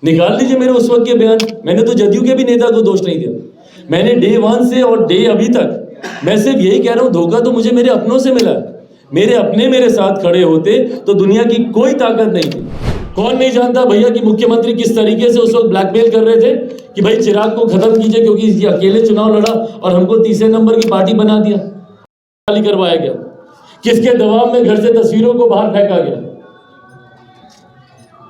निकाल लीजिए मेरे उस वक्त के बयान। मैंने तो जदयू के भी नेता को दोष नहीं दिया। मैंने डे 1 से और डे अभी तक मैं सिर्फ यही कह रहा हूं, धोखा तो मुझे मेरे अपनों से मिला। मेरे अपने मेरे साथ खड़े होते तो दुनिया की कोई ताकत नहीं थी। कौन नहीं जानता भैया कि मुख्यमंत्री किस तरीके से उस वक्त ब्लैकमेल कर रहे थे कि भाई चिराग को खत्म कीजिए क्योंकि ये अकेले चुनाव लड़ा और हमको तीसरे नंबर की पार्टी बना दिया, खाली करवाया गया। किसके दबाव में घर से तस्वीरों को बाहर फेंका गया।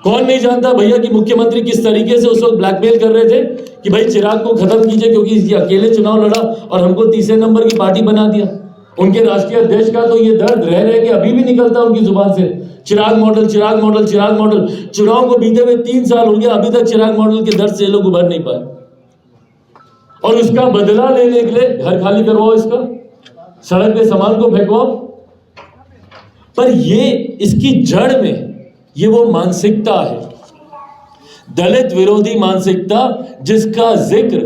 कौन नहीं जानता भैया कि मुख्यमंत्री किस तरीके से उस वक्त ब्लैकमेल कर रहे थे कि भाई चिराग को खत्म कीजिए क्योंकि ये अकेले चुनाव लड़ा और हमको तीसरे नंबर की पार्टी बना दिया। उनके राष्ट्रीय अध्यक्ष का तो ये दर्द रह रहे कि अभी भी निकलता उनकी जुबान से, चिराग मॉडल चिराग मॉडल चिराग मॉडल। चुनाव को बीते हुए 3 साल हो गया, अभी तक चिराग मॉडल के दर्द से लोग उभर नहीं पाए। और उसका बदला लेने के लिए घर खाली करवाओ, इसका सड़क पे सामान को फेंकवाओ। पर ये इसकी जड़ में ये वो मानसिकता है, दलित विरोधी मानसिकता, जिसका जिक्र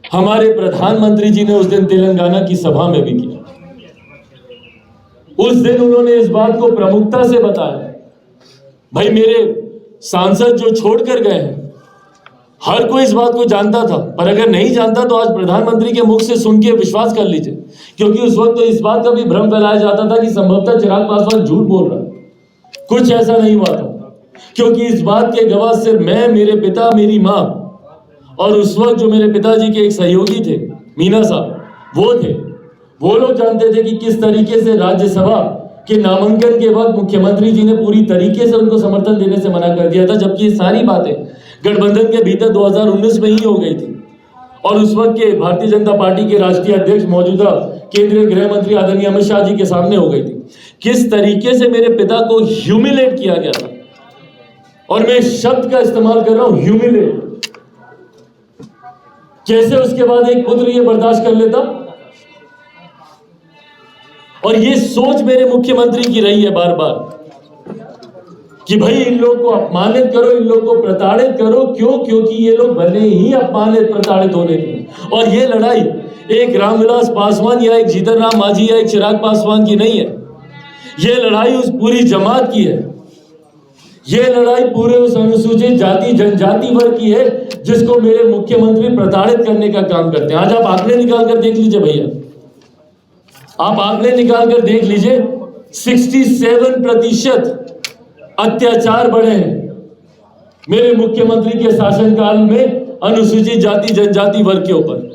हमारे प्रधानमंत्री जी ने उस दिन तेलंगाना की सभा में भी किया। उस दिन उन्होंने इस बात को प्रमुखता से बताया, भाई मेरे सांसद जो छोड़कर गए हैं, हर कोई इस बात को जानता था, पर अगर नहीं जानता तो आज प्रधानमंत्री के मुख से सुन के विश्वास कर लीजिए। क्योंकि उस वक्त तो इस बात का भी भ्रम फैलाया जाता था कि संभवतः चिराग पासवान झूठ बोल रहा है। कुछ ऐसा नहीं हुआ था, क्योंकि इस बात के गवाह सिर्फ मैं, मेरे पिता, मेरी मां और उस वक्त जो मेरे पिताजी के एक सहयोगी थे मीना साहब, वो थे। वो लोग जानते थे कि किस तरीके से राज्यसभा के नामांकन के वक्त मुख्यमंत्री जी ने पूरी तरीके से उनको समर्थन देने से मना कर दिया था, जबकि ये सारी बातें गठबंधन के भीतर 2019 में ही हो गई थी। और उस वक्त के भारतीय जनता पार्टी के राष्ट्रीय अध्यक्ष, मौजूदा केंद्रीय गृह मंत्री आदरणीय अमित शाह जी के सामने हो गई थी। किस तरीके से मेरे पिता को ह्यूमिलेट किया गया था, और मैं शब्द का इस्तेमाल कर रहा हूं, ह्यूमिलेट। कैसे उसके बाद एक पुत्र ये बर्दाश्त कर लेता। और ये सोच मेरे मुख्यमंत्री की रही है बार बार कि भाई इन लोग को अपमानित करो, इन लोग को प्रताड़ित करो। क्यों? क्योंकि ये लोग बने ही अपमानित प्रताड़ित होने के। और ये लड़ाई एक रामविलास पासवान या एक जीतन राम मांझी या एक चिराग पासवान की नहीं है, ये लड़ाई उस पूरी जमात की है। ये लड़ाई पूरे उस अनुसूचित जाति जनजाति वर्ग की है जिसको मेरे मुख्यमंत्री प्रताड़ित करने का काम करते हैं। आज आप आंकड़े निकाल कर देख लीजिए भैया, आप आंकड़े निकाल कर देख लीजिए, 67% अत्याचार बढ़े हैं मेरे मुख्यमंत्री के शासनकाल में अनुसूचित जाति जनजाति वर्ग के ऊपर।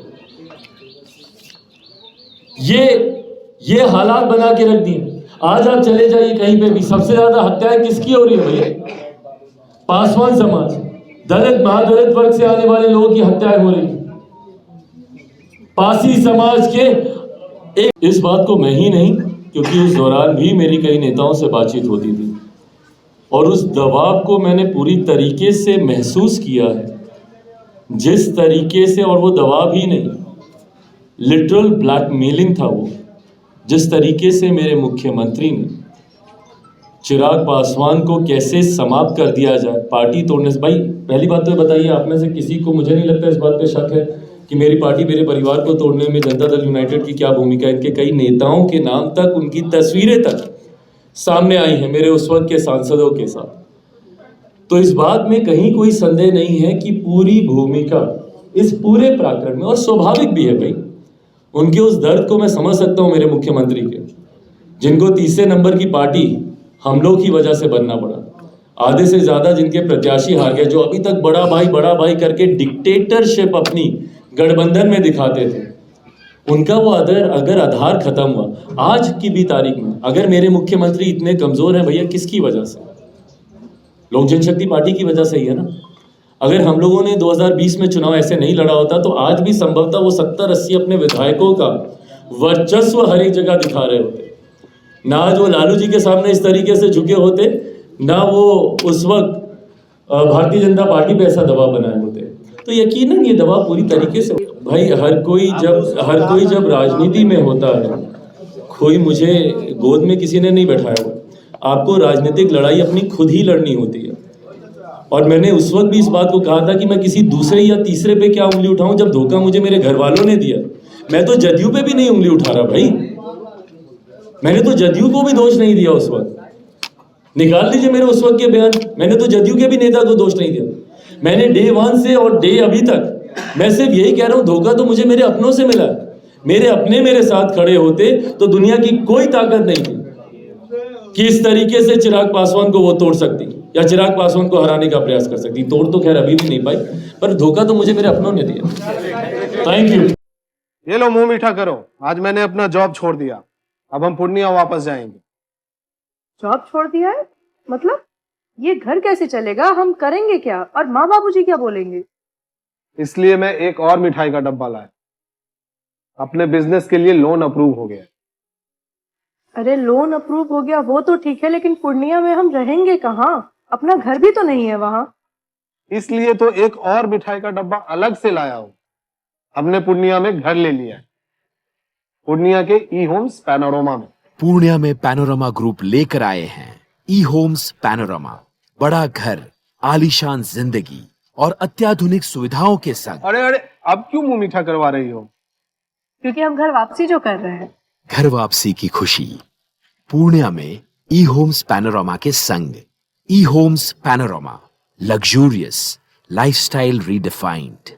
ये हालात बना के रख दिए। आज आप चले जाइए कहीं पे भी, सबसे ज्यादा हत्याएं किसकी हो रही है भैया? पासवान समाज, दलित महादलित वर्ग से आने वाले लोगों की हत्याएं हो रही। पासी समाज के इस बात को मैं ही नहीं, क्योंकि उस दौरान भी मेरी कई नेताओं से बातचीत होती थी और उस दबाव को मैंने पूरी तरीके से महसूस किया है। जिस तरीके से, और वो दबाव ही नहीं, लिटरल ब्लैकमेलिंग था वो, जिस तरीके से मेरे मुख्यमंत्री ने चिराग पासवान को कैसे समाप्त कर दिया जाए पार्टी तोड़ने से। भाई पहली बात तो बताइए, आप में से किसी को, मुझे नहीं लगता इस बात पे शक है कि मेरी पार्टी मेरे परिवार को तोड़ने में जनता दल यूनाइटेड की क्या भूमिका है। इनके कई नेताओं के नाम तक, उनकी तस्वीरें तक सामने आई हैं मेरे उस वक्त के सांसदों के साथ। तो इस बात में कहीं कोई संदेह नहीं है कि पूरी भूमिका इस पूरे प्रकरण में, और स्वाभाविक भी है भाई, उनके उस दर्द को मैं समझ सकता हूं मेरे मुख्यमंत्री के, जिनको तीसरे नंबर की पार्टी हम लोग की वजह से बनना पड़ा। आधे से ज्यादा जिनके प्रत्याशी हार गए, जो अभी तक बड़ा भाई करके डिक्टेटरशिप अपनी गठबंधन में दिखाते थे, उनका वो अगर आधार खत्म हुआ। आज की भी तारीख में अगर मेरे मुख्यमंत्री इतने कमजोर हैं भैया, किसकी वजह से? लोक जनशक्ति पार्टी की वजह से ही है ना। अगर हम लोगों ने 2020 में चुनाव ऐसे नहीं लड़ा होता तो आज भी संभवतः वो 70-80 अपने विधायकों का वर्चस्व हर एक जगह दिखा रहे होते। ना आज वो लालू जी के सामने इस तरीके से झुके होते, ना वो उस वक्त भारतीय जनता पार्टी पे ऐसा दबाव बनाए होते। तो यकीनन ये दबाव पूरी तरीके से, भाई हर कोई जब राजनीति में होता है, कोई मुझे गोद में किसी ने नहीं बैठाया हुआ। आपको राजनीतिक लड़ाई अपनी खुद ही लड़नी होती है। और मैंने उस वक्त भी इस बात को कहा था कि मैं किसी दूसरे या तीसरे पे क्या उंगली उठाऊं, जब धोखा मुझे मेरे घर वालों ने दिया। मैं तो जदयू पे भी नहीं उंगली उठा रहा भाई, मैंने तो जदयू को भी दोष नहीं दिया उस वक्त। निकाल लीजिए मेरे उस वक्त के बयान, मैंने तो जदयू के भी नेता को दोष नहीं दिया। मैंने डे 1 से और डे अभी तक मैं सिर्फ यही कह रहा हूं, धोखा तो मुझे मेरे अपनों से मिला। मेरे अपने मेरे साथ खड़े होते तो दुनिया की कोई ताकत नहीं थी कि इस तरीके से चिराग पासवान को वो तोड़ सकती या चिराग पासवान को हराने का प्रयास कर सकती। तोड़ तो खैर अभी भी नहीं पाई, पर धोखा तो मुझे मेरे अपनों ने दिया। Thank you. ये लो मुंह मीठा करो, आज मैंने अपना जॉब छोड़ दिया, अब हम पूर्णिया वापस जाएंगे। जॉब छोड़ दिया है? मतलब ये घर कैसे चलेगा? हम करेंगे क्या? और माँ बाबूजी क्या बोलेंगे? इसलिए मैं एक और मिठाई का डब्बा लाया, अपने बिजनेस के लिए लोन अप्रूव हो गया। अरे लोन अप्रूव हो गया वो तो ठीक है, लेकिन पूर्णिया में हम रहेंगे कहाँ? अपना घर भी तो नहीं है वहाँ। इसलिए तो एक और मिठाई का डब्बा अलग से लाया हूं। हमने पूर्णिया में घर ले लिया है, पूर्णिया के ई होम्स पैनोरमा में। पूर्णिया में पैनोरमा ग्रुप लेकर आए हैं ई होम्स पैनोरमा। बड़ा घर, आलीशान जिंदगी और अत्याधुनिक सुविधाओं के संग। अरे अरे, अब क्यों मुंह मीठा करवा रही हो? क्योंकि हम घर वापसी जो कर रहे हैं। घर वापसी की खुशी पूर्णिया में ई होम्स पैनोरमा के संग। ई Homes Panorama, luxurious lifestyle redefined.